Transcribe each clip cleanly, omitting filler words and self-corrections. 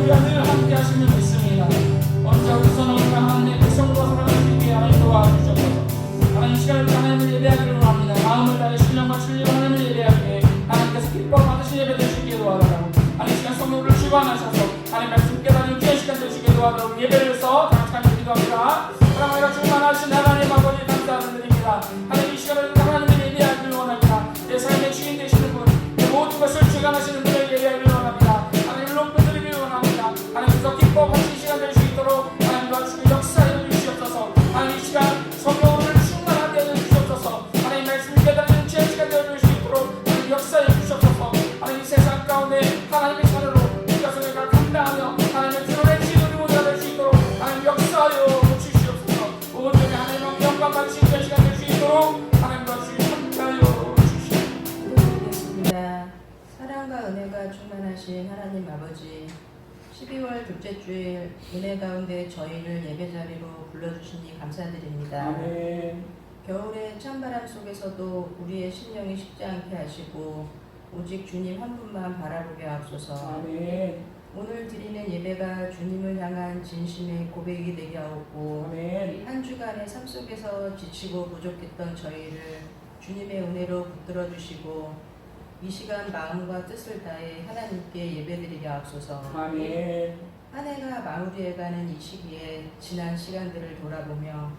우리와 늘 함께 하시는 믿습니다. 언제부터 우리가 하나님의 백성과 살아가기 위해 하나님 도와주셔서 하나님 시간을 하나님을 예배하기를 원합니다. 마음을 다해 신령과 진리로 하나님을 예배하기에 하나님께서 기뻐 받으신 예배 되시기에 도와달라고 하나님 시간 성령을 주관하셔서 하나님 말씀 깨닫는 귀한 시간 되시기에 도와달라고 예배를 해서 다같이 기도합니다. 사랑하여 충만하신 하나님 아버지 감사드립니다. 하나님 이 시간을 하나님을 예배하기를 원합니다. 내 삶의 주인 되시는 분, 내 모든 것을 주관하시는 분을 예배하기를 원합니다. 하나님 높여드리기를 원합니다. 하나님께서 기뻐 받으신 시간 될 수 있도록 하나님 도와주시고 역사해 주시옵소서. 하나님 이 시간 성령을 충만하게 해주시옵소서. 하나님 말씀을 깨닫는 귀한 시간 되어줄 수 있도록 하나님 역사해 주시옵소서. 하나님 이 세상 가운데 하나님의 자녀로 우리가 내가 감당하며 하나님의 드러낸 지도를 모두가 될 수 있도록 하나님 역사하여 주시옵소서. 모든 하나님의 영광 받으신 귀한 시간 될 수 있도록 하나님 도와주시고 함께하여 주시옵소서. 사랑과 은혜가 충만하신 하나님 아버지, 12월 둘째 주일 은혜 가운데 저희를 예배자리로 불러주시니 감사드립니다. 아멘. 겨울의 찬바람 속에서도 우리의 심령이 식지 않게 하시고 오직 주님 한 분만 바라보게 하옵소서. 아멘. 오늘 드리는 예배가 주님을 향한 진심의 고백이 되게 하옵고 아멘. 한 주간의 삶 속에서 지치고 부족했던 저희를 주님의 은혜로 붙들어 주시고 이 시간 마음과 뜻을 다해 하나님께 예배드리게 하옵소서. 아멘. 한 해가 마무리해가는 이 시기에 지난 시간들을 돌아보며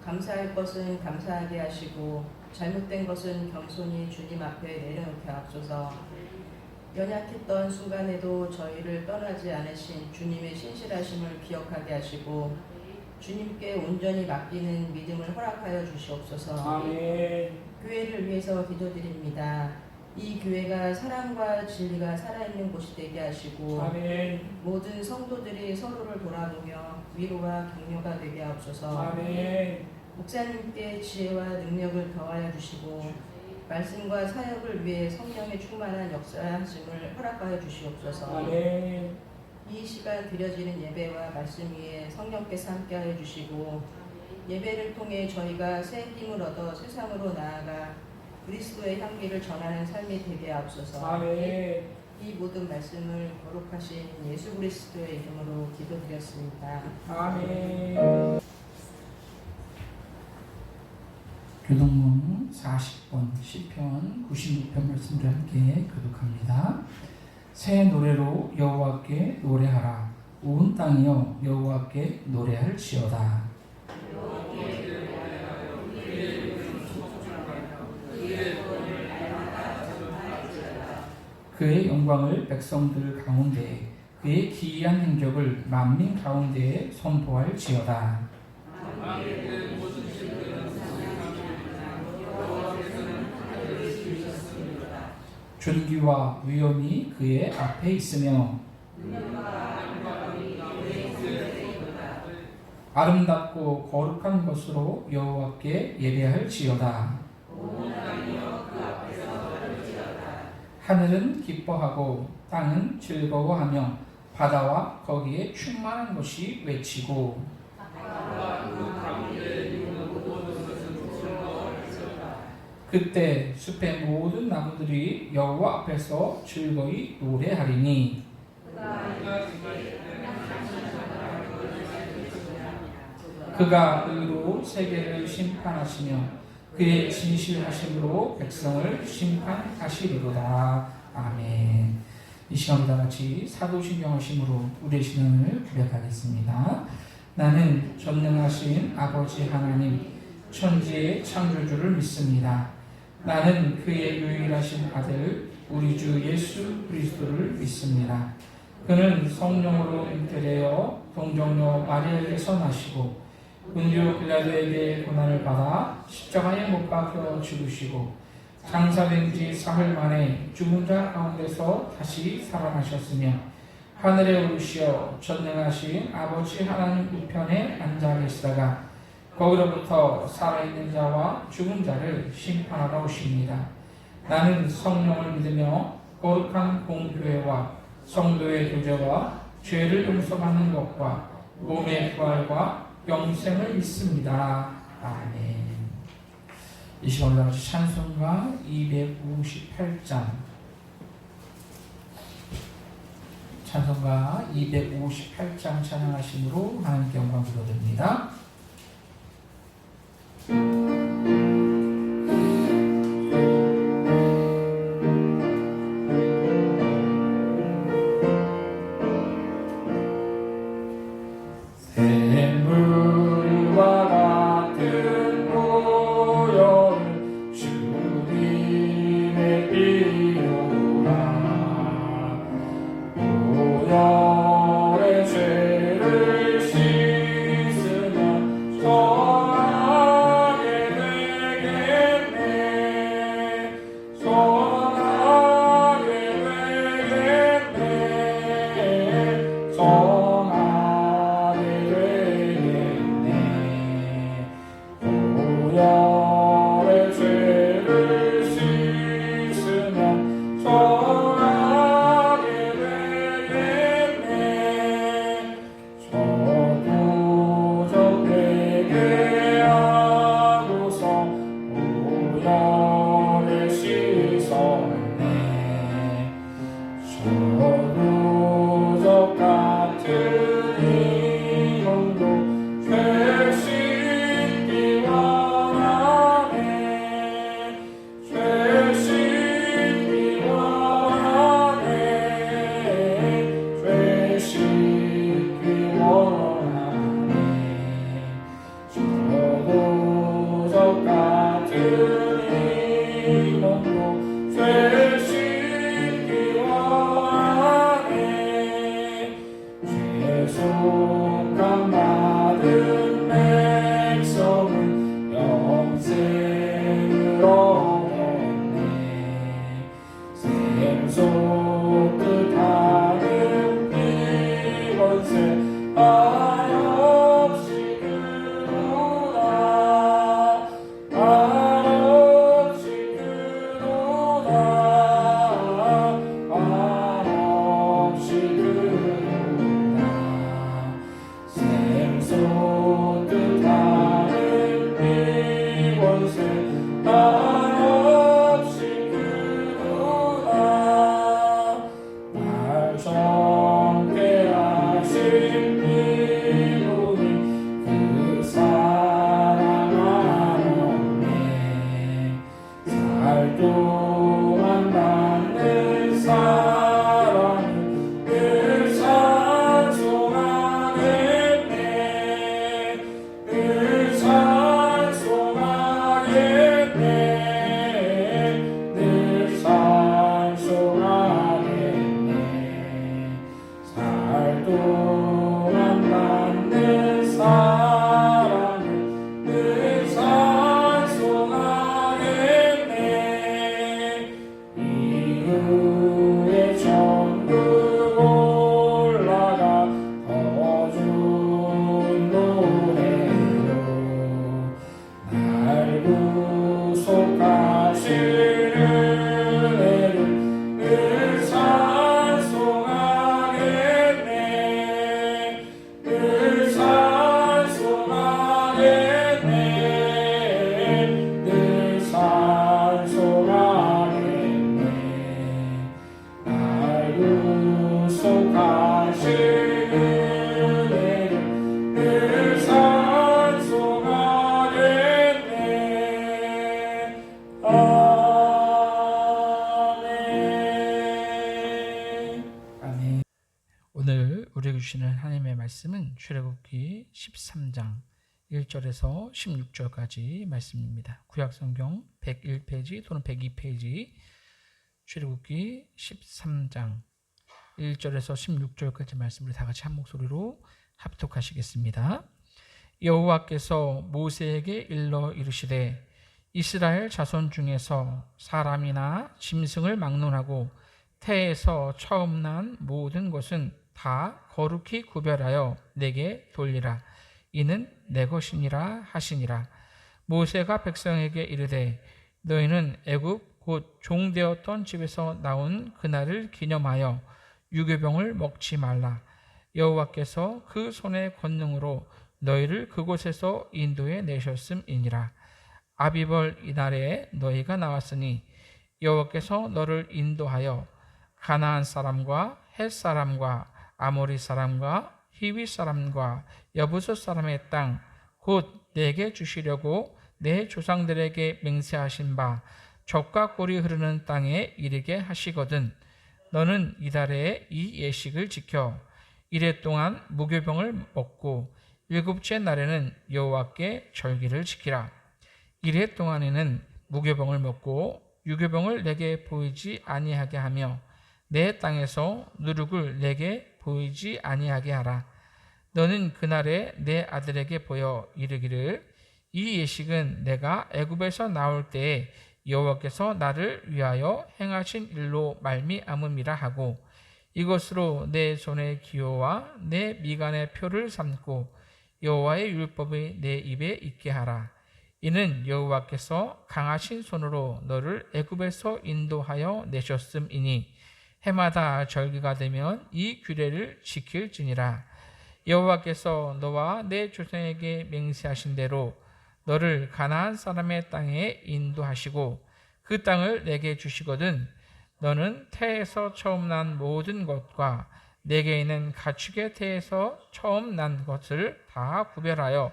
감사할 것은 감사하게 하시고 잘못된 것은 겸손히 주님 앞에 내려놓게 하옵소서. 연약했던 순간에도 저희를 떠나지 않으신 주님의 신실하심을 기억하게 하시고 주님께 온전히 맡기는 믿음을 허락하여 주시옵소서. 아멘. 교회를 위해서 기도드립니다. 이 교회가 사랑과 진리가 살아있는 곳이 되게 하시고 아멘. 모든 성도들이 서로를 돌아보며 위로와 격려가 되게 하옵소서. 아멘. 목사님께 지혜와 능력을 더하여 주시고 말씀과 사역을 위해 성령의 충만한 역사하심을 허락하여 주시옵소서. 아멘. 이 시간 드려지는 예배와 말씀 위에 성령께서 함께하여 주시고 예배를 통해 저희가 새 힘을 얻어 세상으로 나아가 그리스도의 향기를 전하는 삶이 되게 하옵소서. 아멘. 이 모든 말씀을 거룩하신 예수 그리스도의 이름으로 기도드렸습니다. 아멘. 교동문 40번 시편 96편 말씀을 함께 교독합니다. 새 노래로 여호와께 노래하라. 온 땅이여 여호와께 노래할지어다. 그의 영광을 백성들 가운데 그의 기이한 행적을 만민 가운데에 선포할지어다. 존귀와 위엄이 그의 앞에 있으며 아름답고 거룩한 것으로 여호와께 예배할지어다. 하늘은 기뻐하고 땅은 즐거워하며 바다와 거기에 충만한 것이 외치고 그때 숲의 모든 나무들이 여호와 앞에서 즐거이 노래하리니 그가 의로 세계를 심판하시며 그의 진실하심으로 백성을 심판하시리로다. 아멘. 이 시간 다 같이 사도신경 하심으로 우리의 신앙을 고백하겠습니다. 나는 전능하신 아버지 하나님 천지의 창조주를 믿습니다. 나는 그의 유일하신 아들 우리 주 예수 그리스도를 믿습니다. 그는 성령으로 잉태되어 동정녀 마리아에게서 나시고 본디오 빌라도에게 고난을 받아 십자가에 못 박혀 죽으시고 장사된 지 사흘 만에 죽은 자 가운데서 다시 살아나셨으며 하늘에 오르시어 전능하신 아버지 하나님 우편에 앉아 계시다가 거기로부터 살아있는 자와 죽은 자를 심판하러 오십니다. 나는 성령을 믿으며 거룩한 공교회와 성도의 교제와 죄를 용서받는 것과 몸의 부활과 영생을 믿습니다. 아멘. 이 시간 같이 찬송가 258장 찬송가 258장 찬양하심으로 하나님께 영광 돌려드립니다. 샘물과 같은 보혈은 주님의 피로라. 보혈의 죄를 씻으면 정하게 되겠네. 정하게 되겠네. 정하게 되겠네. 보혈의 죄를 씻으면 정하게 되겠네. 저도적 회개하고서 보혈에 씻었네. 저도적 같은 이름도 죄 씻기 원하네. 죄 씻기 원하네. 죄 씻기 원하네. 저도적 같은 이름도 죄 씻기 원하네. 죄속함 받은 백성은 영생을 얻었네. 샘 솟듯하는 피번새 한없이 크도다. 한없이 크도다. 한없이 크도다. 샘 솟듯하는 피번새 한없이 크도다. 날 정케 하신 피로니 그 사랑 하옵네. 살 동안 받는 사랑은 늘 찬송하겠네. 늘 찬송하겠네. 늘 찬송하겠네. 살 동안 받는 사랑은 늘 찬송하겠네. 이후에 천국 올라가 더 좋은 노래로 날 구속하시는 은혜를 늘 찬송하겠네. 늘 찬송하겠네. 늘 찬송하겠네. 날 구속하시는 은혜를 늘 찬송하겠네. 아멘. 아멘. 오늘 우리에게 주시는 하나님의 말씀은 출애굽기 13장 1절에서 16절까지 말씀입니다. 구약성경 101페이지 또는 102페이지 출애굽기 13장 1절에서 16절까지 말씀을 다 같이 한 목소리로 합독하시겠습니다. 여호와께서 모세에게 일러 이르시되 이스라엘 자손 중에서 사람이나 짐승을 막론하고 태에서 처음 난 모든 것은 다 거룩히 구별하여 내게 돌리라. 이는 내 것이니라 하시니라. 모세가 백성에게 이르되 너희는 애굽 곧 종되었던 집에서 나온 그날을 기념하여 유교병을 먹지 말라. 여호와께서 그 손의 권능으로 너희를 그곳에서 인도해 내셨음이니라. 아비벌 이날에 너희가 나왔으니 여호와께서 너를 인도하여 가나안 사람과 헷 사람과 아모리 사람과 히위 사람과 여부스 사람의 땅 곧 내게 주시려고 내 조상들에게 맹세하신 바 젖과 꿀이 흐르는 땅에 이르게 하시거든. 너는 이달에 이 예식을 지켜 이래 동안 무교병을 먹고 일곱째 날에는 여호와께 절기를 지키라. 이래 동안에는 무교병을 먹고 유교병을 내게 보이지 아니하게 하며 내 땅에서 누룩을 내게 보이지 아니하게 하라. 너는 그날에 내 아들에게 보여 이르기를 이 예식은 내가 애굽에서 나올 때에 여호와께서 나를 위하여 행하신 일로 말미암음이라 하고 이것으로 내 손의 기호와 내 미간의 표를 삼고 여호와의 율법이 내 입에 있게 하라. 이는 여호와께서 강하신 손으로 너를 애굽에서 인도하여 내셨음이니 해마다 절기가 되면 이 규례를 지킬지니라. 여호와께서 너와 내 조상에게 맹세하신 대로 너를 가나안 사람의 땅에 인도하시고 그 땅을 내게 주시거든. 너는 태에서 처음 난 모든 것과 내게 있는 가축의 태에서 처음 난 것을 다 구별하여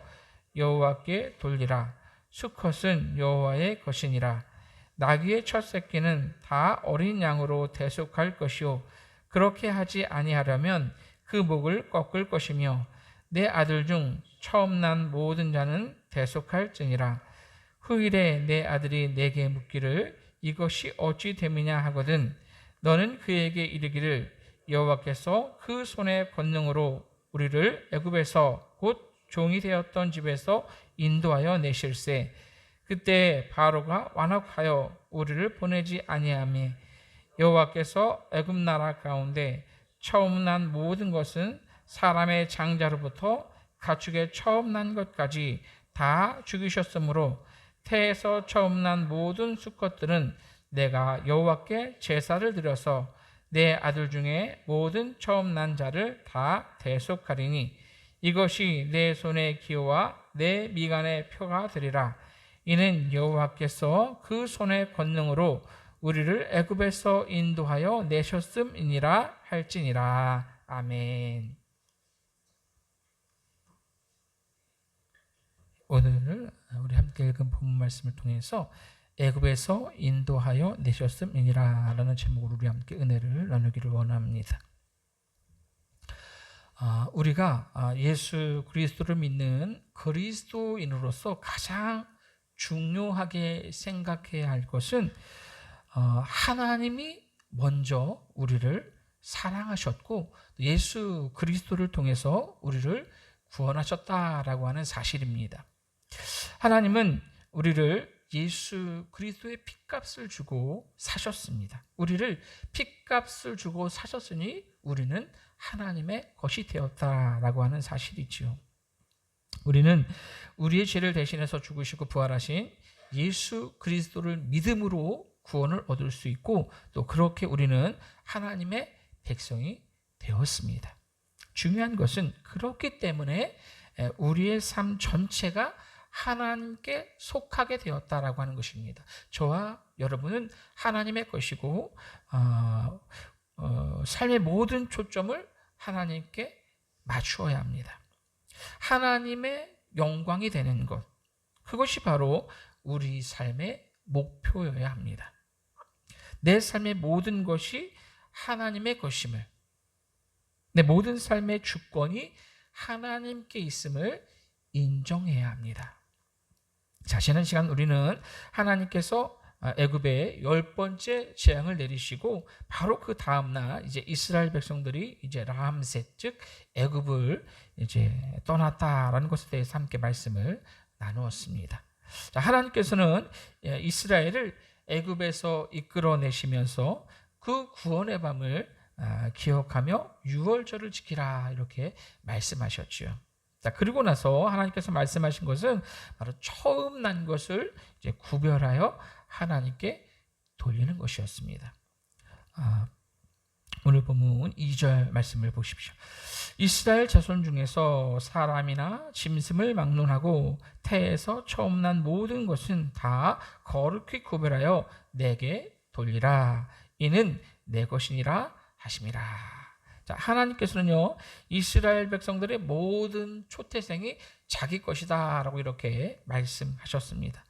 여호와께 돌리라. 수컷은 여호와의 것이니라. 나귀의 첫 새끼는 다 어린 양으로 대속할 것이요 그렇게 하지 아니하려면 그 목을 꺾을 것이며 내 아들 중 처음 난 모든 자는 대속할지니라. 후일에 내 아들이 내게 묻기를 이것이 어찌 됨이냐 하거든 너는 그에게 이르기를 여호와께서 그 손의 권능으로 우리를 애굽에서 곧 종이 되었던 집에서 인도하여 내실세. 그때 바로가 완악하여 우리를 보내지 아니하며 여호와께서 애굽 나라 가운데 처음 난 모든 것은 사람의 장자로부터 가축의 처음 난 것까지 다 죽이셨으므로 태에서 처음 난 모든 수컷들은 내가 여호와께 제사를 드려서 내 아들 중에 모든 처음 난 자를 다 대속하리니 이것이 내 손의 기호와 내 미간의 표가 되리라. 이는 여호와께서 그 손의 권능으로 우리를 애굽에서 인도하여 내셨음이니라 할지니라. 아멘. 오늘 우리 함께 읽은 본문 말씀을 통해서 애굽에서 인도하여 내셨음이니라 라는 제목으로 우리 함께 은혜를 나누기를 원합니다. 우리가 예수 그리스도를 믿는 그리스도인으로서 가장 중요하게 생각해야 할 것은 하나님이 먼저 우리를 사랑하셨고 예수 그리스도를 통해서 우리를 구원하셨다라고 하는 사실입니다. 하나님은 우리를 예수 그리스도의 핏값을 주고 사셨습니다. 우리를 핏값을 주고 사셨으니 우리는 하나님의 것이 되었다라고 하는 사실이지요. 우리는 우리의 죄를 대신해서 죽으시고 부활하신 예수 그리스도를 믿음으로 구원을 얻을 수 있고 또 그렇게 우리는 하나님의 백성이 되었습니다. 중요한 것은 그렇기 때문에 우리의 삶 전체가 하나님께 속하게 되었다라고 하는 것입니다. 저와 여러분은 하나님의 것이고 삶의 모든 초점을 하나님께 맞추어야 합니다. 하나님의 영광이 되는 것, 그것이 바로 우리 삶의 목표여야 합니다. 내 삶의 모든 것이 하나님의 것임을, 내 모든 삶의 주권이 하나님께 있음을 인정해야 합니다. 자, 지난 시간 우리는 하나님께서 애굽에 10번째 재앙을 내리시고 바로 그 다음 날 이제 이스라엘 백성들이 이제 람셋 즉 애굽을 이제 떠났다라는 것에 대해서 함께 말씀을 나누었습니다. 자, 하나님께서는 이스라엘을 애굽에서 이끌어내시면서 그 구원의 밤을 기억하며 유월절을 지키라 이렇게 말씀하셨죠. 자, 그리고 나서 하나님께서 말씀하신 것은 바로 처음 난 것을 이제 구별하여 하나님께 돌리는 것이었습니다. 오늘 본문 2절 말씀을 보십시오. 이스라엘 자손 중에서 사람이나 짐승을 막론하고 태에서 처음 난 모든 것은 다 거룩히 구별하여 내게 돌리라. 이는 내 것이니라 하심이라. 자, 하나님께서는요, 이스라엘 백성들의 모든 초태생이 자기 것이다라고 이렇게 말씀하셨습니다.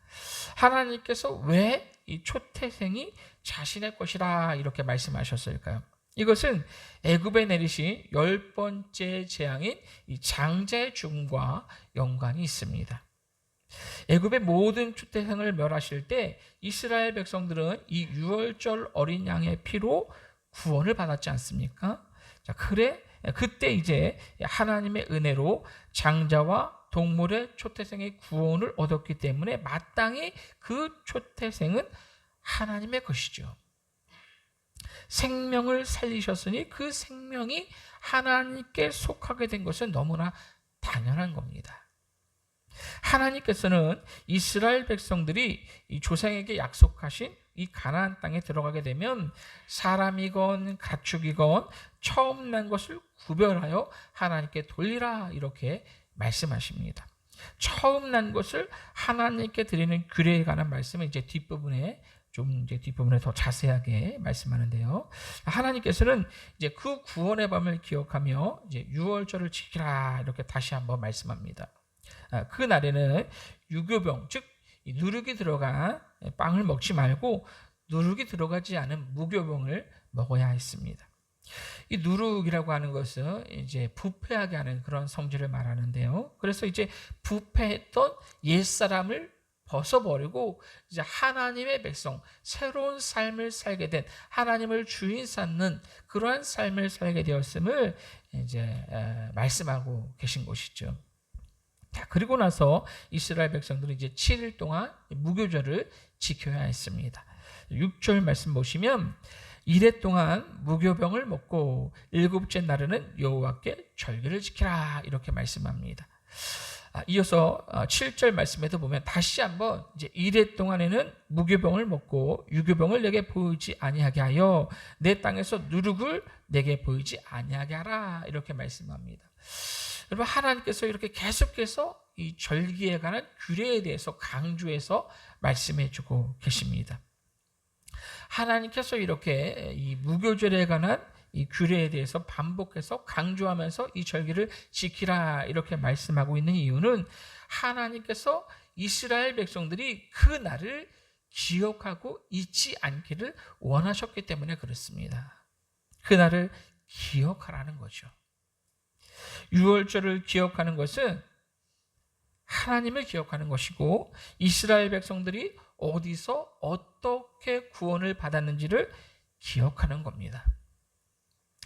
하나님께서 왜 이 초태생이 자신의 것이라 이렇게 말씀하셨을까요? 이것은 애굽에 내리신 10번째 재앙인 이 장자의 죽음과 연관이 있습니다. 애굽의 모든 초태생을 멸하실 때 이스라엘 백성들은 이 유월절 어린 양의 피로 구원을 받았지 않습니까? 자, 그때 이제 하나님의 은혜로 장자와 동물의 초태생의 구원을 얻었기 때문에 마땅히 그 초태생은 하나님의 것이죠. 생명을 살리셨으니 그 생명이 하나님께 속하게 된 것은 너무나 당연한 겁니다. 하나님께서는 이스라엘 백성들이 이 조상에게 약속하신 이 가나안 땅에 들어가게 되면 사람이건 가축이건 처음 난 것을 구별하여 하나님께 돌리라 이렇게 말씀하십니다. 처음 난 것을 하나님께 드리는 규례에 관한 말씀은 이제 뒷부분에 더 자세하게 말씀하는데요. 하나님께서는 이제 그 구원의 밤을 기억하며 이제 유월절을 지키라 이렇게 다시 한번 말씀합니다. 그 날에는 유교병, 즉 누룩이 들어간 빵을 먹지 말고 누룩이 들어가지 않은 무교병을 먹어야 했습니다. 이 누룩이라고 하는 것은 이제 부패하게 하는 그런 성질을 말하는데요. 그래서 이제 부패했던 옛사람을 벗어버리고 이제 하나님의 백성, 새로운 삶을 살게 된 하나님을 주인 삼는 그러한 삶을 살게 되었음을 이제 말씀하고 계신 것이죠. 자, 그리고 나서 이스라엘 백성들은 이제 7일 동안 무교절을 지켜야 했습니다. 6절 말씀 보시면 이래 동안 무교병을 먹고 7째 날에는 여호와께 절기를 지키라 이렇게 말씀합니다. 이어서 7절 말씀에도 보면 다시 한번 이제 이래 동안에는 무교병을 먹고 유교병을 내게 보이지 아니하게 하여 내 땅에서 누룩을 내게 보이지 아니하게 하라 이렇게 말씀합니다. 여러분, 하나님께서 이렇게 계속해서 이 절기에 관한 규례에 대해서 강조해서 말씀해 주고 계십니다. 하나님께서 이렇게 이 무교절에 관한 이 규례에 대해서 반복해서 강조하면서 이 절기를 지키라 이렇게 말씀하고 있는 이유는 하나님께서 이스라엘 백성들이 그 날을 기억하고 잊지 않기를 원하셨기 때문에 그렇습니다. 그 날을 기억하라는 거죠. 유월절을 기억하는 것은 하나님을 기억하는 것이고 이스라엘 백성들이 어디서 어떻게 구원을 받았는지를 기억하는 겁니다.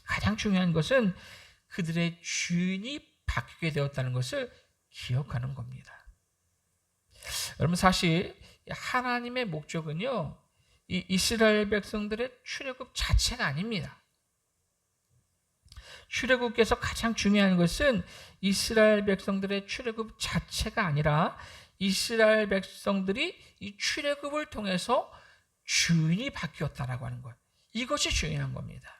가장 중요한 것은 그들의 주인이 바뀌게 되었다는 것을 기억하는 겁니다. 여러분, 사실 하나님의 목적은요, 이 이스라엘 백성들의 출애굽 자체가 아닙니다. 출애굽께서 가장 중요한 것은 이스라엘 백성들의 출애굽 자체가 아니라 이스라엘 백성들이 이 출애굽을 통해서 주인이 바뀌었다라고 하는 것. 이것이 중요한 겁니다.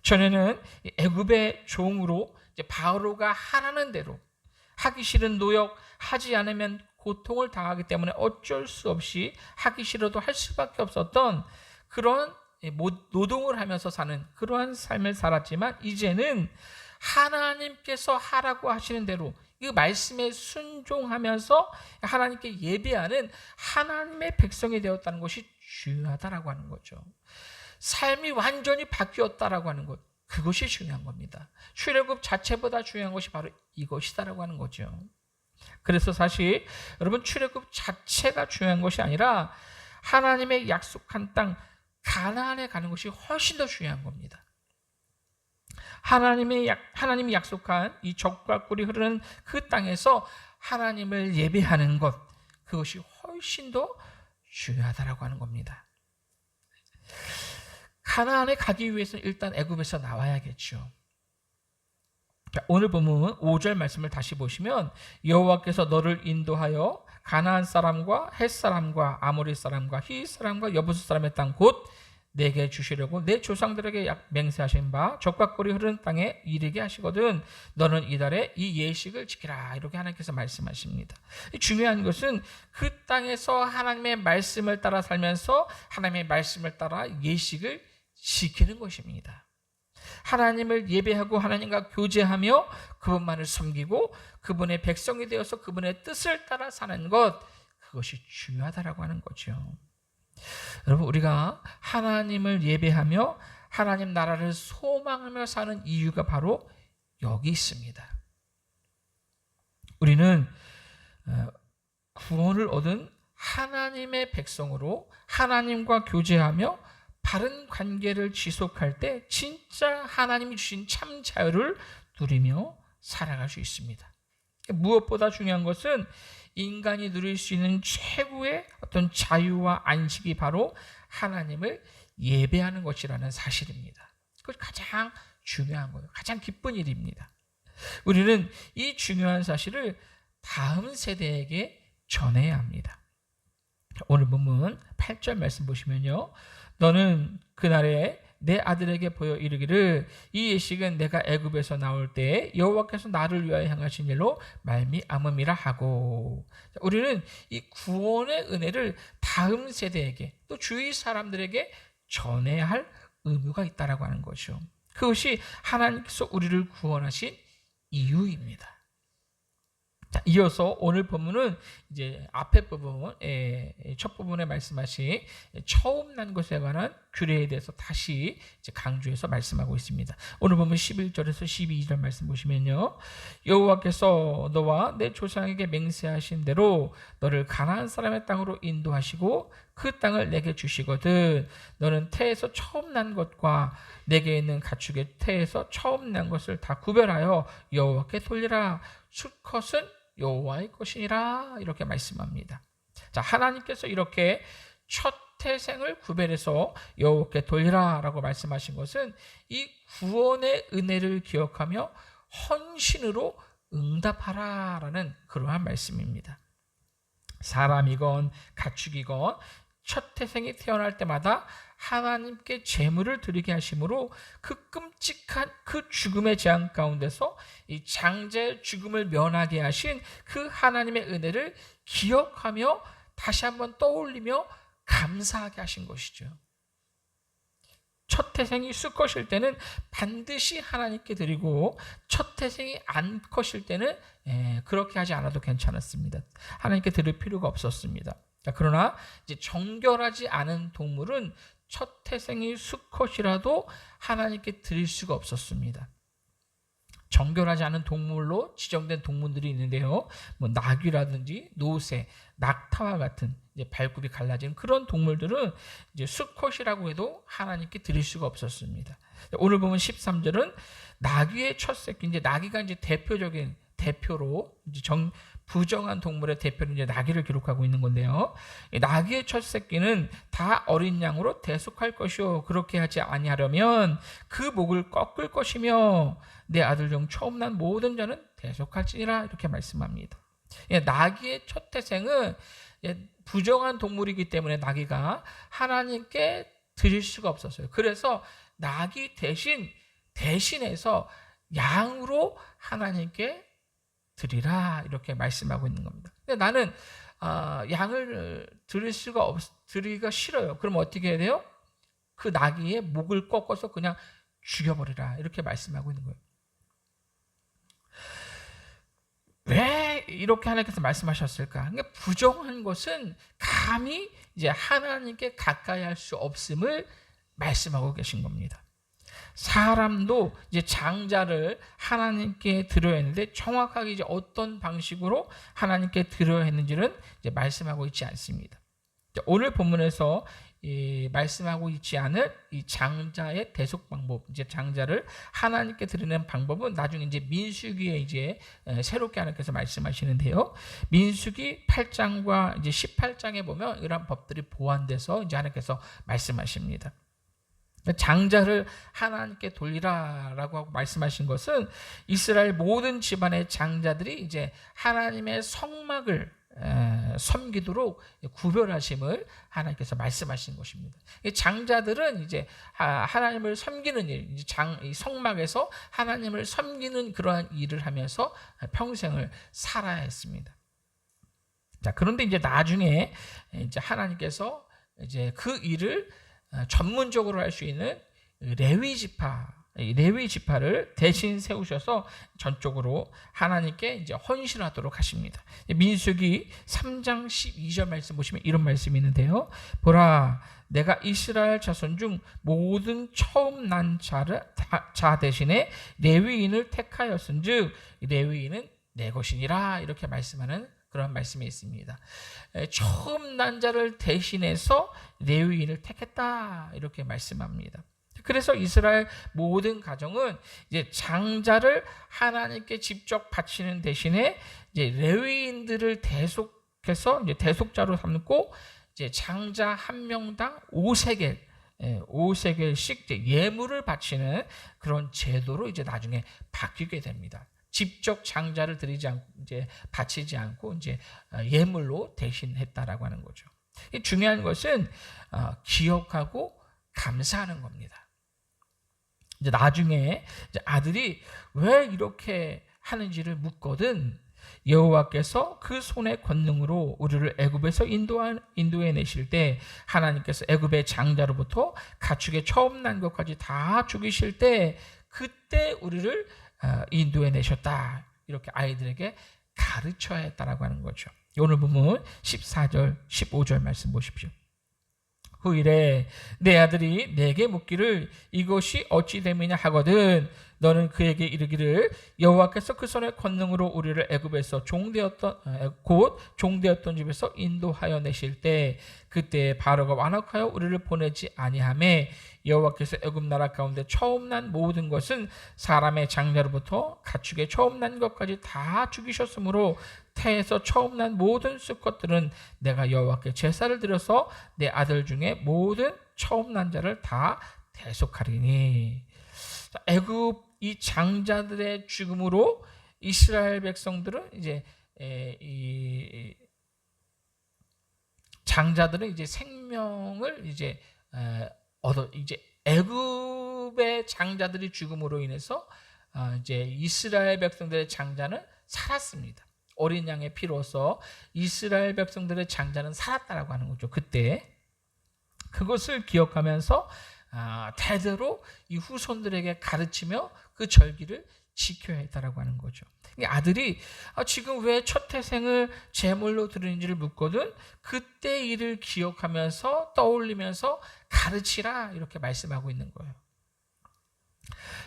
전에는 애굽의 종으로 이제 바로가 하라는 대로 하기 싫은 노역, 하지 않으면 고통을 당하기 때문에 어쩔 수 없이 하기 싫어도 할 수밖에 없었던 그런 노동을 하면서 사는 그러한 삶을 살았지만 이제는 하나님께서 하라고 하시는 대로 이 말씀에 순종하면서 하나님께 예배하는 하나님의 백성이 되었다는 것이 중요하다라고 하는 거죠. 삶이 완전히 바뀌었다라고 하는 것, 그것이 중요한 겁니다. 출애굽 자체보다 중요한 것이 바로 이것이다라고 하는 거죠. 그래서 사실 여러분, 출애굽 자체가 중요한 것이 아니라 하나님의 약속한 땅 가나안에 가는 것이 훨씬 더 중요한 겁니다. 하나님이 약속한 이 젖과 꿀이 흐르는 그 땅에서 하나님을 예배하는 것, 그것이 훨씬 더 중요하다라고 하는 겁니다. 가나안에 가기 위해서는 일단 애굽에서 나와야겠죠. 오늘 본문 5절 말씀을 다시 보시면 여호와께서 너를 인도하여 가나안 사람과 헷 사람과 아모리 사람과 히 사람과 여부스 사람의 땅 곧 내게 주시려고 내 조상들에게 맹세하신 바 젖과 꿀이 흐르는 땅에 이르게 하시거든 너는 이달에 이 예식을 지키라 이렇게 하나님께서 말씀하십니다. 중요한 것은 그 땅에서 하나님의 말씀을 따라 살면서 하나님의 말씀을 따라 예식을 지키는 것입니다. 하나님을 예배하고 하나님과 교제하며 그분만을 섬기고 그분의 백성이 되어서 그분의 뜻을 따라 사는 것, 그것이 중요하다라고 하는 거죠. 여러분, 우리가 하나님을 예배하며 하나님 나라를 소망하며 사는 이유가 바로 여기 있습니다. 우리는 구원을 얻은 하나님의 백성으로 하나님과 교제하며 바른 관계를 지속할 때 진짜 하나님이 주신 참 자유를 누리며 살아갈 수 있습니다. 무엇보다 중요한 것은 인간이 누릴 수 있는 최고의 어떤 자유와 안식이 바로 하나님을 예배하는 것이라는 사실입니다. 그것이 가장 중요한 거예요. 가장 기쁜 일입니다. 우리는 이 중요한 사실을 다음 세대에게 전해야 합니다. 오늘 본문 8절 말씀 보시면요. 너는 그날에 내 아들에게 보여 이르기를 이 예식은 내가 애굽에서 나올 때 여호와께서 나를 위하여 행하신 일로 말미암음이라 하고, 우리는 이 구원의 은혜를 다음 세대에게 또 주위 사람들에게 전해야 할 의무가 있다라고 하는 거죠. 그것이 하나님께서 우리를 구원하신 이유입니다. 자, 이어서 오늘 본문은 이제 앞에 부분, 첫 부분에 말씀하신 처음 난 것에 관한 규례에 대해서 다시 이제 강조해서 말씀하고 있습니다. 오늘 본문 11절에서 12절 말씀 보시면요. 여호와께서 너와 내 조상에게 맹세하신 대로 너를 가나안 사람의 땅으로 인도하시고 그 땅을 내게 주시거든 너는 태에서 처음 난 것과 내게 있는 가축의 태에서 처음 난 것을 다 구별하여 여호와께 돌리라. 수컷은 여호와의 것이니라. 이렇게 말씀합니다. 자, 하나님께서 이렇게 첫 태생을 구별해서 여호와께 돌리라 라고 말씀하신 것은 이 구원의 은혜를 기억하며 헌신으로 응답하라 라는 그러한 말씀입니다. 사람이건 가축이건 첫 태생이 태어날 때마다 하나님께 제물을 드리게 하심으로 그 끔찍한 그 죽음의 재앙 가운데서 이 장자의 죽음을 면하게 하신 그 하나님의 은혜를 기억하며 다시 한번 떠올리며 감사하게 하신 것이죠. 첫 태생이 수컷일 때는 반드시 하나님께 드리고 첫 태생이 암컷일 때는 그렇게 하지 않아도 괜찮았습니다. 하나님께 드릴 필요가 없었습니다. 그러나 이제 정결하지 않은 동물은 첫 태생이 수컷이라도 하나님께 드릴 수가 없었습니다. 정결하지 않은 동물로 지정된 동물들이 있는데요. 뭐 나귀라든지 노새, 낙타와 같은 이제 발굽이 갈라진 그런 동물들은 이제 수컷이라고 해도 하나님께 드릴 수가 없었습니다. 오늘 보면 13절은 나귀의 첫 새끼, 이제 나귀가 이제 대표로 이제 부정한 동물의 대표로 이제 나귀를 기록하고 있는 건데요. 나귀의 첫 새끼는 다 어린 양으로 대속할 것이요 그렇게 하지 아니하려면 그 목을 꺾을 것이며 내 아들 중 처음 난 모든 자는 대속할지니라. 이렇게 말씀합니다. 나귀의 첫 태생은 부정한 동물이기 때문에 나귀가 하나님께 드릴 수가 없었어요. 그래서 나귀 대신해서 양으로 하나님께 드리라 이렇게 말씀하고 있는 겁니다. 근데 나는 양을 드리기가 싫어요. 그럼 어떻게 해야 돼요? 그 나귀의 목을 꺾어서 그냥 죽여버리라 이렇게 말씀하고 있는 거예요. 왜 이렇게 하나님께서 말씀하셨을까? 그러니까 부정한 것은 감히 이제 하나님께 가까이 할 수 없음을 말씀하고 계신 겁니다. 사람도 이제 장자를 하나님께 드려야 했는데 정확하게 이제 어떤 방식으로 하나님께 드려야 했는지는 이제 말씀하고 있지 않습니다. 오늘 본문에서 말씀하고 있지 않을 이 장자의 대속 방법, 이제 장자를 하나님께 드리는 방법은 나중에 이제 민수기에 이제 새롭게 하나님께서 말씀하시는데요. 민수기 8장과 이제 18장에 보면 이런 법들이 보완돼서 이제 하나님께서 말씀하십니다. 장자를 하나님께 돌리라라고 하고 말씀하신 것은 이스라엘 모든 집안의 장자들이 이제 하나님의 성막을 섬기도록 구별하심을 하나님께서 말씀하신 것입니다. 장자들은 이제 하나님을 섬기는 일, 이 성막에서 하나님을 섬기는 그러한 일을 하면서 평생을 살아야 했습니다. 자, 그런데 이제 나중에 이제 하나님께서 이제 그 일을 전문적으로 할 수 있는 레위 지파, 이 레위 지파를 대신 세우셔서 전적으로 하나님께 이제 헌신하도록 하십니다. 민수기 3장 12절 말씀 보시면 이런 말씀이 있는데요. 보라, 내가 이스라엘 자손 중 모든 처음 난 자 대신에 레위인을 택하였은즉 레위인은 내 것이니라, 이렇게 말씀하는 그런 말씀이 있습니다. 처음 난 자를 대신해서 레위인을 택했다, 이렇게 말씀합니다. 그래서 이스라엘 모든 가정은 이제 장자를 하나님께 직접 바치는 대신에 이제 레위인들을 대속해서 이제 대속자로 삼고 이제 장자 한 명당 5세겔씩 이제 예물을 바치는 그런 제도로 이제 나중에 바뀌게 됩니다. 직접 장자를 드리지 않고 이제 바치지 않고 이제 예물로 대신했다라고 하는 거죠. 중요한 것은 기억하고 감사하는 겁니다. 이제 나중에 이제 아들이 왜 이렇게 하는지를 묻거든 여호와께서 그 손의 권능으로 우리를 애굽에서 인도해 내실 때 하나님께서 애굽의 장자로부터 가축의 처음 난 것까지 다 죽이실 때 그때 우리를 인도해 내셨다, 이렇게 아이들에게 가르쳐야 했다라고 하는 거죠. 오늘 보면 14절 15절 말씀 보십시오. 후일에 내 아들이 내게 묻기를 이것이 어찌 됨이냐 하거든 너는 그에게 이르기를 여호와께서 그 손의 권능으로 우리를 애굽에서 곧 종되었던 집에서 인도하여 내실 때 그때 바로가 완악하여 우리를 보내지 아니하매 여호와께서 애굽 나라 가운데 처음 난 모든 것은 사람의 장자로부터 가축의 처음 난 것까지 다 죽이셨으므로 태에서 처음 난 모든 수컷들은 내가 여호와께 제사를 드려서 내 아들 중에 모든 처음 난 자를 다 대속하리니. 애굽 이 장자들의 죽음으로 이스라엘 백성들은 이제 이 장자들은 이제 생명을 이제 이제 애굽의 장자들이 죽음으로 인해서 이제 이스라엘 백성들의 장자는 살았습니다. 어린 양의 피로서 이스라엘 백성들의 장자는 살았다라고 하는 거죠. 그때 그것을 기억하면서 대대로 이 후손들에게 가르치며 그 절기를 지켜야 했다라고 하는 거죠. 아들이 지금 왜 첫 태생을 제물로 드리는지를 묻거든 그때 일을 기억하면서 떠올리면서 가르치라, 이렇게 말씀하고 있는 거예요.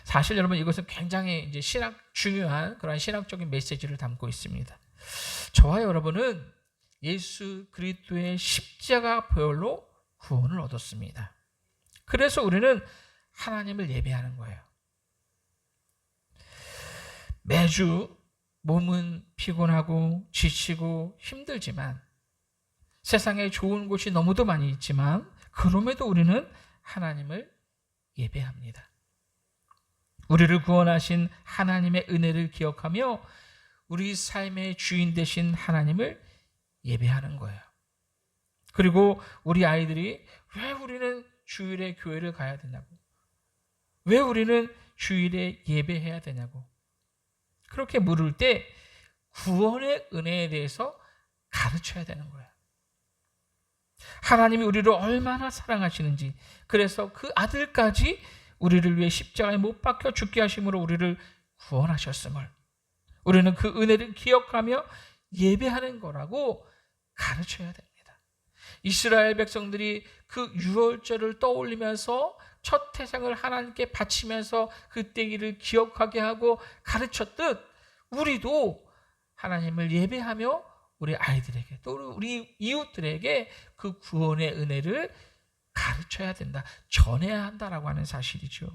사실 여러분 이것은 굉장히 이제 중요한 그런 신학적인 메시지를 담고 있습니다. 저와 여러분은 예수 그리스도의 십자가 보혈로 구원을 얻었습니다. 그래서 우리는 하나님을 예배하는 거예요. 매주 몸은 피곤하고 지치고 힘들지만 세상에 좋은 곳이 너무도 많이 있지만 그럼에도 우리는 하나님을 예배합니다. 우리를 구원하신 하나님의 은혜를 기억하며 우리 삶의 주인 되신 하나님을 예배하는 거예요. 그리고 우리 아이들이 왜 우리는 주일에 교회를 가야 되냐고, 왜 우리는 주일에 예배해야 되냐고 그렇게 물을 때 구원의 은혜에 대해서 가르쳐야 되는 거예요. 하나님이 우리를 얼마나 사랑하시는지, 그래서 그 아들까지 우리를 위해 십자가에 못 박혀 죽게 하심으로 우리를 구원하셨음을 우리는 그 은혜를 기억하며 예배하는 거라고 가르쳐야 됩니다. 이스라엘 백성들이 그 유월절을 떠올리면서 첫 태생을 하나님께 바치면서 그때 일을 기억하게 하고 가르쳤듯 우리도 하나님을 예배하며 우리 아이들에게 또 우리 이웃들에게 그 구원의 은혜를 가르쳐야 된다, 전해야 한다라고 하는 사실이죠.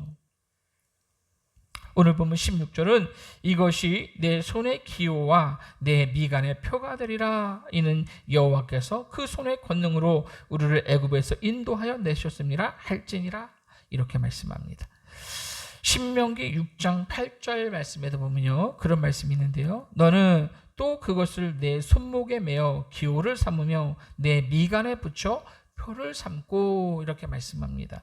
오늘 보면 16절은 이것이 내 손의 기호와 내 미간의 표가 되리라. 이는 여호와께서 그 손의 권능으로 우리를 애굽에서 인도하여 내셨습니다 할지니라. 이렇게 말씀합니다. 신명기 6장 8절 말씀에도 보면요 그런 말씀이 있는데요. 너는 또 그것을 내 손목에 매어 기호를 삼으며 내 미간에 붙여 표를 삼고, 이렇게 말씀합니다.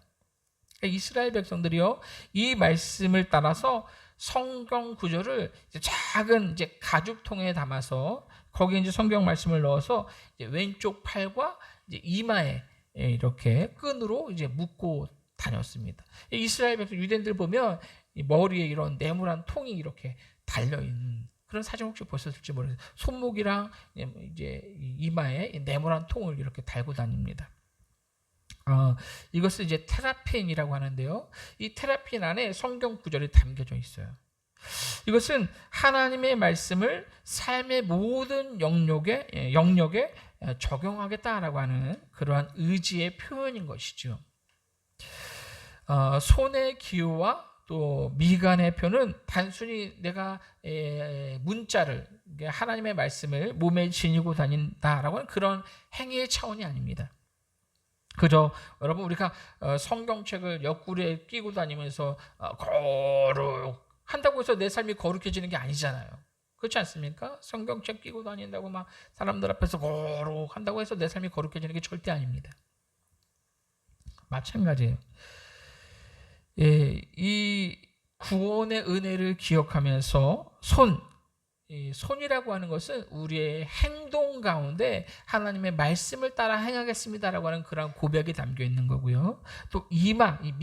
이스라엘 백성들이요 이 말씀을 따라서 성경 구절을 작은 이제 가죽통에 담아서 거기에 이제 성경 말씀을 넣어서 이제 왼쪽 팔과 이제 이마에 이렇게 끈으로 이제 묶고 다녔습니다. 이스라엘 백성 유대인들 보면 이 머리에 이런 네모난 통이 이렇게 달려 있는 그런 사진 혹시 보셨을지 모르겠어요. 손목이랑 이제 이마에 네모난 통을 이렇게 달고 다닙니다. 이것을 이제 테라핀이라고 하는데요. 이 테라핀 안에 성경 구절이 담겨져 있어요. 이것은 하나님의 말씀을 삶의 모든 영역에 적용하겠다라고 하는 그러한 의지의 표현인 것이죠. 손의 기호와 또 미간의 표는 단순히 내가 문자를 하나님의 말씀을 몸에 지니고 다닌다라고 하는 그런 행위의 차원이 아닙니다. 그저 여러분 우리가 성경책을 옆구리에 끼고 다니면서 거룩 한다고 해서 내 삶이 거룩해지는 게 아니잖아요. 그렇지 않습니까? 성경책 끼고 다닌다고 막 사람들 앞에서 거룩 한다고 해서 내 삶이 거룩해지는 게 절대 아닙니다. 마찬가지예요. 이 구원의 은혜를 기억하면서 손이라고 하는 것은 우리의 행동 가운데 하나님의 말씀을 따라 행하겠습니다라고 하는 그런 고백이 담겨 있는 거고요. 또 이마, 이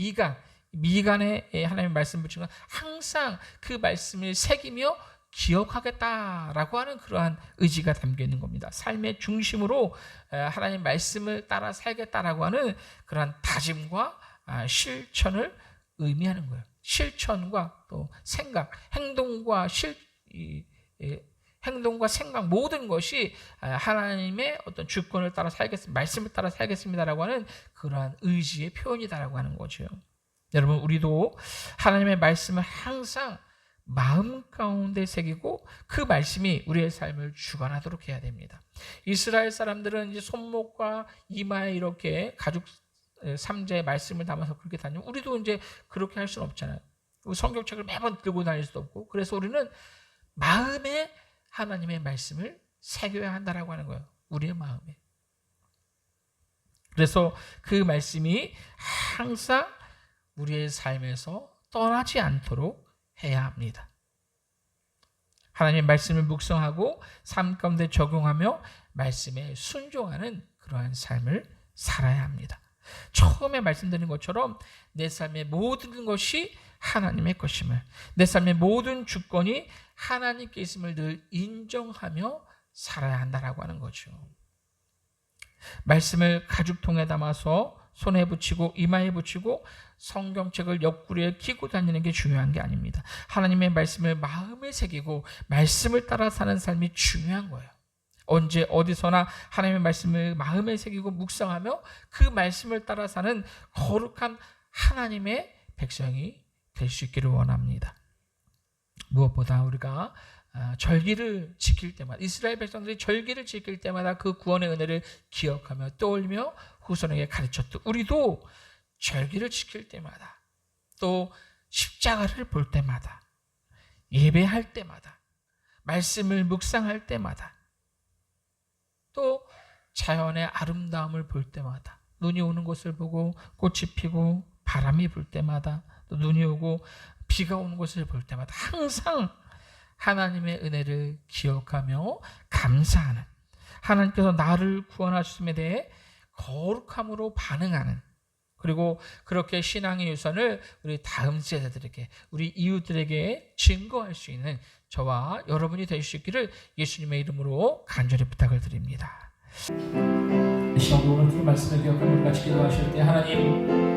미간에 하나님의 말씀을 붙이는 건 항상 그 말씀을 새기며 기억하겠다라고 하는 그러한 의지가 담겨 있는 겁니다. 삶의 중심으로 하나님의 말씀을 따라 살겠다라고 하는 그러한 다짐과 실천을 의미하는 거예요. 실천과 또 생각, 행동과 생각 모든 것이 하나님의 어떤 주권을 따라 살겠습니다. 말씀을 따라 살겠습니다라고 하는 그러한 의지의 표현이다라고 하는 거죠. 여러분 우리도 하나님의 말씀을 항상 마음 가운데 새기고 그 말씀이 우리의 삶을 주관하도록 해야 됩니다. 이스라엘 사람들은 이제 손목과 이마에 이렇게 가죽 삼재의 말씀을 담아서 그렇게 다니면 우리도 이제 그렇게 할 수는 없잖아요. 성경책을 매번 들고 다닐 수도 없고 그래서 우리는 마음에 하나님의 말씀을 새겨야 한다라고 하는 거예요. 우리의 마음에. 그래서 그 말씀이 항상 우리의 삶에서 떠나지 않도록 해야 합니다. 하나님의 말씀을 묵상하고 삶 가운데 적용하며 말씀에 순종하는 그러한 삶을 살아야 합니다. 처음에 말씀드린 것처럼 내 삶의 모든 것이 하나님의 것임을, 내 삶의 모든 주권이 하나님께 있음을 늘 인정하며 살아야 한다라고 하는 거죠. 말씀을 가죽통에 담아서 손에 붙이고 이마에 붙이고 성경책을 옆구리에 끼고 다니는 게 중요한 게 아닙니다. 하나님의 말씀을 마음에 새기고 말씀을 따라 사는 삶이 중요한 거예요. 언제 어디서나 하나님의 말씀을 마음에 새기고 묵상하며 그 말씀을 따라 사는 거룩한 하나님의 백성이 될 수 있기를 원합니다. 무엇보다 우리가 절기를 지킬 때마다, 이스라엘 백성들이 절기를 지킬 때마다 그 구원의 은혜를 기억하며 떠올리며 후손에게 가르쳤듯 우리도 절기를 지킬 때마다, 또 십자가를 볼 때마다, 예배할 때마다, 말씀을 묵상할 때마다, 또 자연의 아름다움을 볼 때마다, 눈이 오는 것을 보고 꽃이 피고 바람이 불 때마다, 또 눈이 오고 비가 오는 것을 볼 때마다 항상 하나님의 은혜를 기억하며 감사하는, 하나님께서 나를 구원하셨음에 대해 거룩함으로 반응하는, 그리고 그렇게 신앙의 유산을 우리 다음 세대들에게, 우리 이웃들에게 증거할 수 있는 저와 여러분이 될 수 있기를 예수님의 이름으로 간절히 부탁을 드립니다. 이 시간 오늘 그 말씀을 기억하며 같이 기도하실 때 하나님,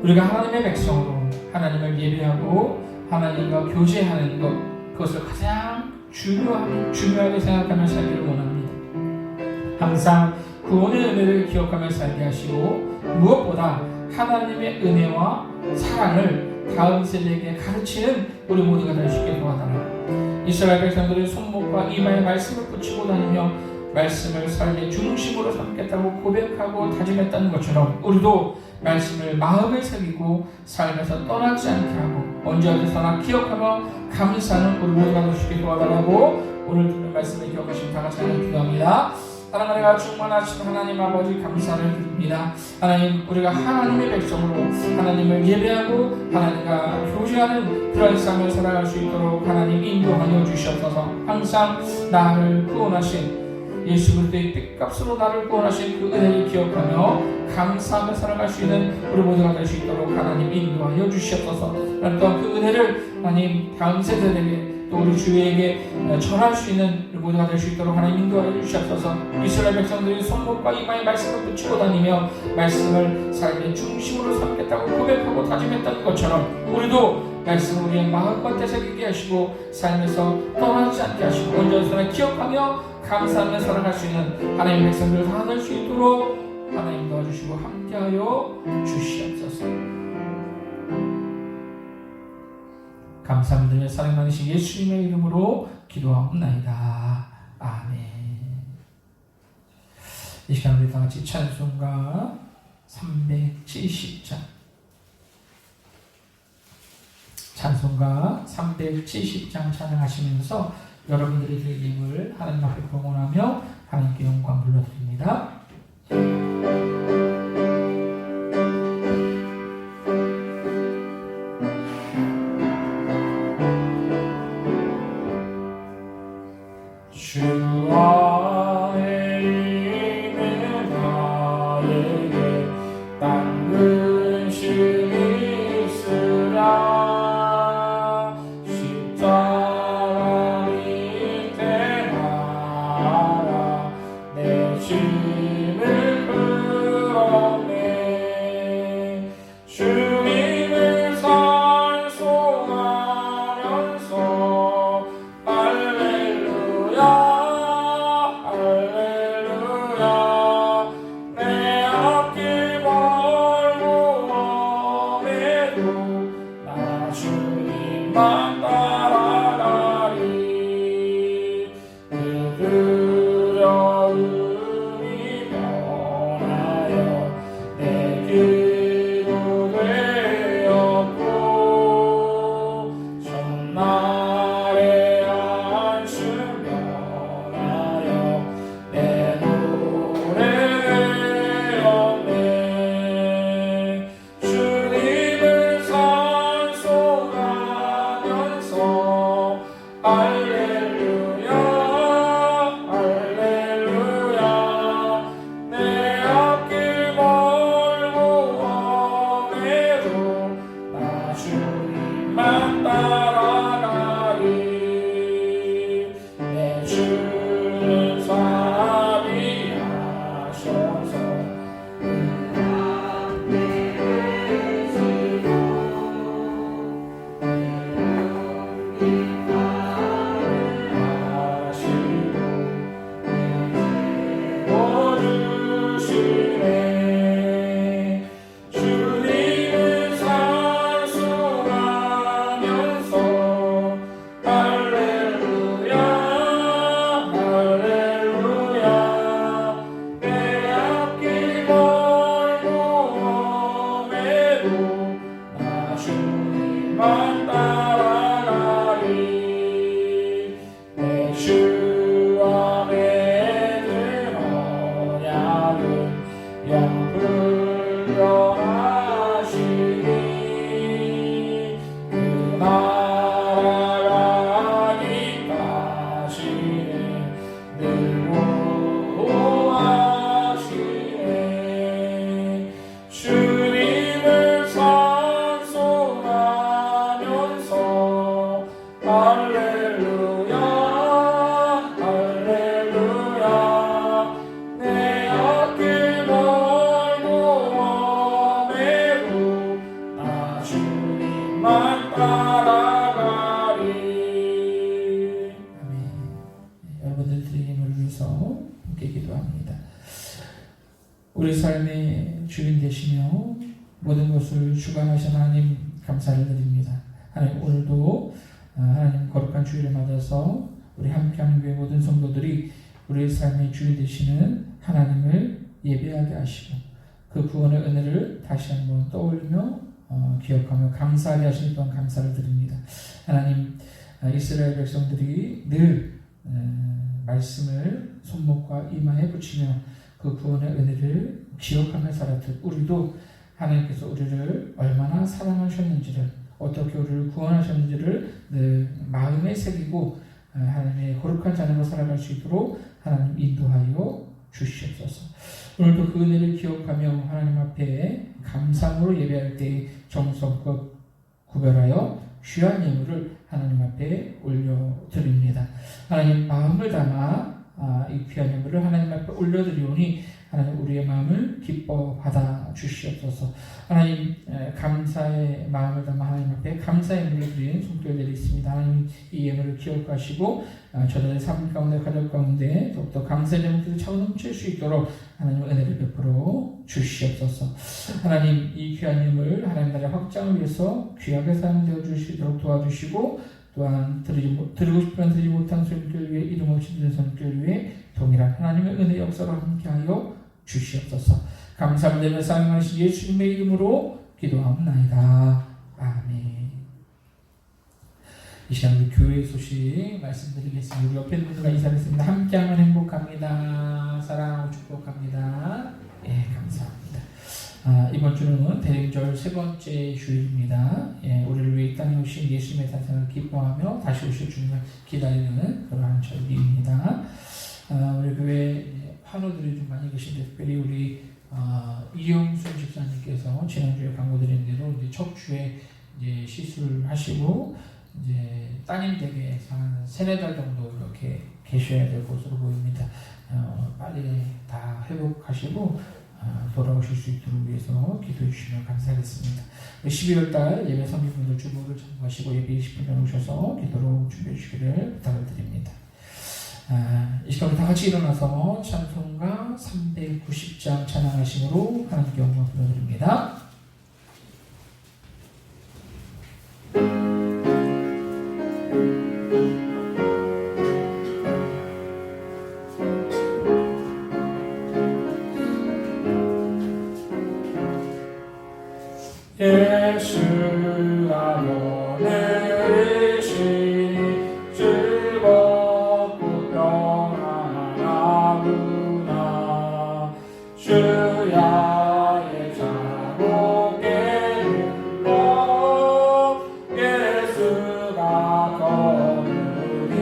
우리가 하나님의 백성으로 하나님을 예배하고 하나님과 교제하는 것, 그것을 가장 중요하게 생각하며 살기를 원합니다. 항상 구원의 은혜를 기억하며 살게 하시고 무엇보다 하나님의 은혜와 사랑을 다음 세대에게 가르치는 우리 모두가 될 수 있게 도와달라. 이스라엘 백성들의 손목과 이마에 말씀을 붙이고 다니며 말씀을 삶의 중심으로 삼겠다고 고백하고 다짐했다는 것처럼 우리도 말씀을 마음에 새기고 삶에서 떠나지 않게 하고 언제 어디서나 기억하며 감사하는 우리 모두가 될 수 있게 도와달라고 오늘 듣는 말씀을 기억하시면 다 같이 기도합니다. 사랑하는 충만하신 하나님 아버지 감사를 드립니다. 하나님, 우리가 하나님의 백성으로 하나님을 예배하고 하나님과 교제하는 그런 삶을 살아갈 수 있도록 하나님 인도하여 주시옵소서. 항상 나를 구원하신 예수 그리스도의 핏값으로 나를 구원하신 그 은혜를 기억하며 감사하며 살아갈 수 있는 우리 모두가 될 수 있도록 하나님 인도하여 주시옵소서. 또한 그 은혜를 하나님 다음 세대에게 또 우리 주위에게 전할 수 있는 우리 모두가 될 수 있도록 하나님 인도하여 주시옵소서. 이스라엘 백성들이 손목과 이마에 말씀을 붙이고 다니며 말씀을 삶의 중심으로 삼겠다고 고백하고 다짐했던 것처럼 우리도 말씀을 우리의 마음과 되새기게 하시고 삶에서 떠나지 않게 하시고 언제나 기억하며 감사하며 살아갈 수 있는 하나님의 백성들 다 될 수 있도록 하나님 도와주시고 함께하여 주시옵소서. 감사드리며 사랑 많으신 예수님의 이름으로 기도하옵나이다. 아멘. 이 시간 우리 다 같이 찬송가 370장 찬송가 370장 찬양하시면서 여러분들의 드림을 하나님 앞에 공헌하며 하나님께 영광 불러드립니다. 우리 삶의 주인 되시며 모든 것을 주관하신 하나님 감사를 드립니다. 하나님 오늘도 하나님 거룩한 주일을 맞아서 우리 함께하는 교회 모든 성도들이 우리의 삶의 주인 되시는 하나님을 예배하게 하시고 그 구원의 은혜를 다시 한번 떠올리며 기억하며 감사하게 하시니 또한 감사를 드립니다. 하나님 이스라엘 백성들이 늘 말씀을 손목과 이마에 붙이며 그 구원의 은혜를 기억하며 살았듯 우리도 하나님께서 우리를 얼마나 사랑하셨는지를 어떻게 우리를 구원하셨는지를 늘 마음에 새기고 하나님의 거룩한 자녀로 살아갈 수 있도록 하나님 인도하여 주시옵소서. 오늘도 그 은혜를 기억하며 하나님 앞에 감사함으로 예배할 때 정성껏 구별하여 귀한 예물을 하나님 앞에 올려드립니다. 하나님 마음을 담아 이 귀한 예물을 하나님 앞에 올려드리오니 하나님 우리의 마음을 기뻐 받아 주시옵소서. 하나님 감사의 마음을 담아 하나님 앞에 감사의 예물을 드리는 손길들이 있습니다. 하나님 이 예물을 기억하시고 저들의 삶 가운데 가족 가운데 더욱더 감사의 예물들이 차고 넘칠 수 있도록 하나님 은혜를 베풀어 주시옵소서. 하나님 이 귀한 예물 하나님 나라의 확장을 위해서 귀하게 사용되어 주시도록 도와주시고 또한 드리고 싶으면 드리지 못한 손길 위해 이름 없이 드리는 손길 위해 동일한 하나님의 은혜 역사로 함께하여 주시옵소서. 감사드리며 사랑하신 예수님의 이름으로 기도하옵나이다. 아멘. 이 시간 우리 교회 소식 말씀드리겠습니다. 우리 옆에 있는 분들과 인사드리겠습니다. 함께하면 행복합니다. 사랑하고 축복합니다. 예, 감사합니다. 이번 주는 대림절 세 번째 주일입니다. 우리를 위해 이 땅에 오신 예수님의 탄생을 기뻐하며 다시 오실 주님을 기다리는 그러한 절기입니다. 우리 교회 환우들이 좀 많이 계신데 특별히 우리 이영순 집사님께서 지난주에 광고드린 대로 이제 척추에 이제 시술하시고 이제 따님 댁에서 한 3-4달 정도 이렇게 계셔야 될 것으로 보입니다. 빨리 다 회복하시고 돌아오실 수 있도록 위해서 기도해 주시면 감사하겠습니다. 12월달 예배 선교분들 주보를 참고하시고 예배 20분 전에 오셔서 기도로 준비해 주시기를 부탁을 드립니다. 이 시간 우리 다 같이 일어나서 찬송가 390장 찬양하심으로 하나님께 영광 돌려드립니다. 예수가 오늘이시니 즐겁고 평안하구나. 주야의 자복에 눌러 예수가 거느리시네.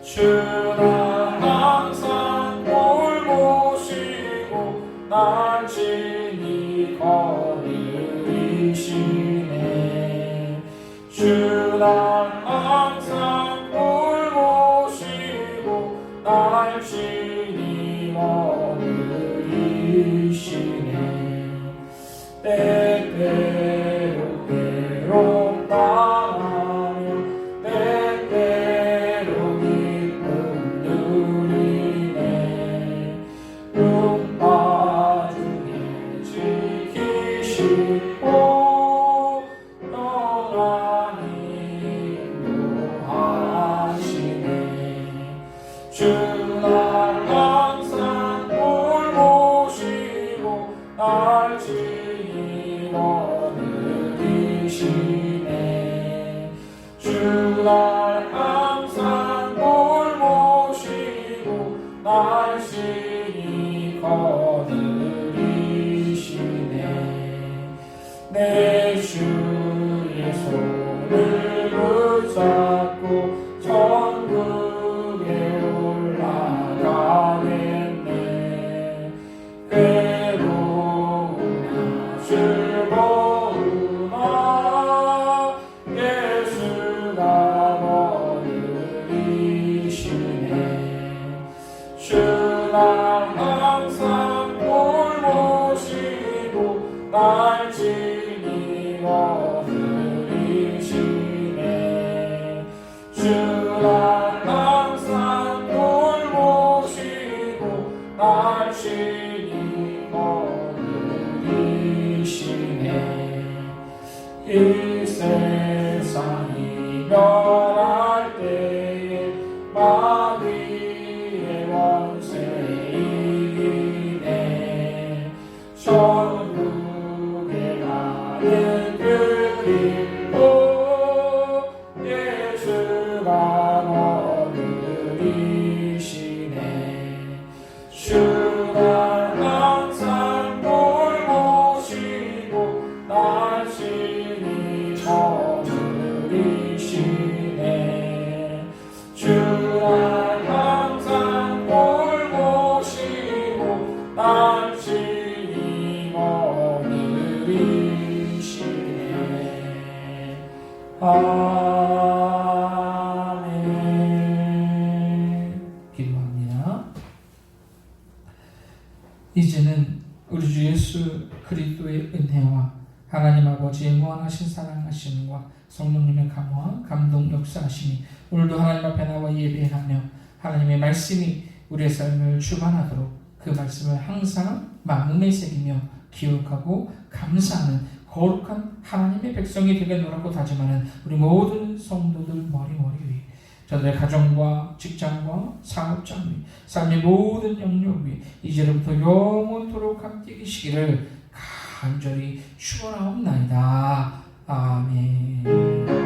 주는 항상 돌보시고 날 친히 거느리시네. 주는 항상 돌보시고 날 친히 거느리시네. 때때로 때로 따라며 때때로 기쁨 누리네. 눈바 중에 지키시고 영원히 인도하시네. 주는 항상 돌보시고 날 친히 거느리시네. 주는 항상 돌보시고 날 친히 거느리시네. 내 주의 손을 붙잡고 천국에 올라가겠네. 괴로우나 즐거우나 예수가 거느리시네. 주는 항상 돌보시고 날 친히 거느리시네. 주는 항상 돌보시고 날 친히 거느리시네. 이 세상이 멸할 때에 마귀의 원세 이기네. 천국에 가는 그 길로 예수가 거느리시네. 주는 항상 돌보시고 날 친히 거느리시네. 기도합니다. 이제는 우리 주 예수 그리스도의 은혜와 하나님 아버지의 무한하신 사랑하심과 성령님의 감화 감동 역사하심이 오늘도 하나님 앞에 나와 예배하며 하나님의 말씀이 우리의 삶을 주관하도록 그 말씀을 항상 마음에 새기며 기억하고 감사하는 거룩한 하나님의 백성이 되겠노라고 다짐하는 우리 모든 성도들 머리머리 위, 저들의 가정과 직장과 사업장 위, 삶의 모든 영역 위 이제로부터 영원토록 함께 계시기를 간절히 축원하옵나이다. 아멘.